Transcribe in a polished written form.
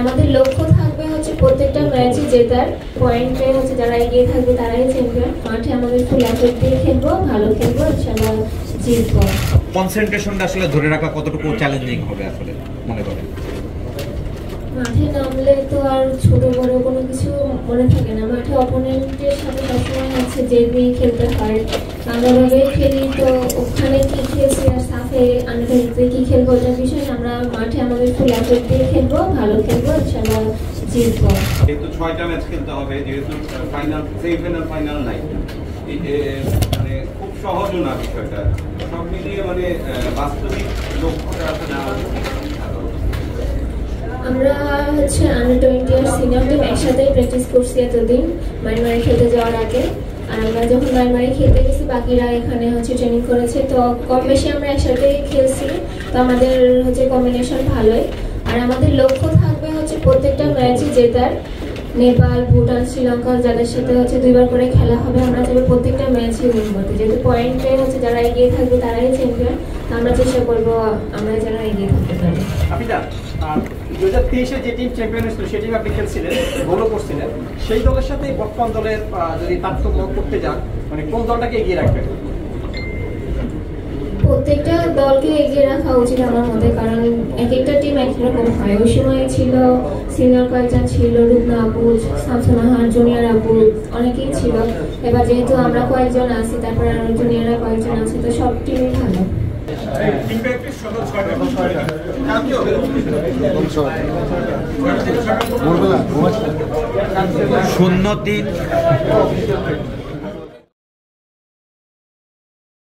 আমাদের লক্ষ্য থাকবে হচ্ছে প্রত্যেকটা ম্যাচে জেতার। পয়েন্টে হচ্ছে যারা এগিয়ে থাকবে তারাই চ্যাম্পিয়ন। মাঠে আমাদের ফুল এফোর্ট দিয়ে খেলবো, ভালো খেলবো, ইনশাআল্লাহ জিতবো। কনসেন্ট্রেশনটা আসলে ধরে রাখা কতটুকু চ্যালেঞ্জিং হবে আসলে মনে করেন? মাঠে নামলে তো আর ছোট বড় কোনো কিছু মনে থাকে না। মাঠে অপোনেন্টের সাথে সবসময় হচ্ছে জেদি খেলতে হয়। আমরা ভাবে খেলি তো ওখানে কি খেলছি আর সাফে আন্ডারতে কি খেলবো ওটার বিষয় না। আমরা মাঠে আমাদের ফুল এফোর্ট দিয়ে খেলবো, ভালো খেলবো, ইনশাআল্লাহ জিতবো। যেহেতু 6টা ম্যাচ খেলতে হবে, যেহেতু ফাইনাল সেমিফাইনাল ফাইনাল নাই, মানে খুব সহজও না বিষয়টা। সব মিলিয়ে মানে বাস্তবিক লক্ষ্যটা আসলে আমরা হচ্ছে আন্ডার-20 আর সিনিয়র টিম একসাথেই প্র্যাকটিস করছি এতদিন মাইনমারি খেলতে যাওয়ার আগে। আর আমরা যখন মাইনমারি খেলতে গেছি বাকিরা এখানে হচ্ছে ট্রেনিং করেছে, তো কম বেশি আমরা একসাথেই খেলছি। তো আমাদের হচ্ছে কম্বিনেশন ভালোই। আর আমাদের লক্ষ্য থাকবে হচ্ছে প্রত্যেকটা ম্যাচই জেতার। নেপাল, ভুটান, শ্রীলঙ্কা যাদের সাথে হচ্ছে 2বার করে খেলা হবে, আমরা চাইবো প্রত্যেকটা ম্যাচই উইন করতে। যেহেতু পয়েন্টে হচ্ছে যারা এগিয়ে থাকবে তারাই চ্যাম্পিয়ন। আমরা চেষ্টা করবো আমরা যারা এগিয়ে থাকতে পারি। 2023-এ যে টিম চ্যাম্পিয়ন হয়েছিল সেই টিম আপনি খেলছিলেন, গোলও করছিলেন। সেই দলের সাথে বর্তমান দলের যদি তারতম্য করতে যান, মানে কোন দলটাকে এগিয়ে রাখবেন? প্রত্যেকটা দলকে এগিয়ে রাখা উচিত আমার মতে, কারণ এক একটা টিম একরকম হয়। ওই সময় ছিল সিনিয়র কয়েকজন ছিল, রুবনা আপু, শামসুনাহার, জুনিয়র আপু অনেকেই ছিল। এবার যেহেতু আমরা কয়েকজন আছি, তারপর আরো জুনিয়ররা কয়েকজন আছে, তো সব টিমই ভালো। শূন্য 3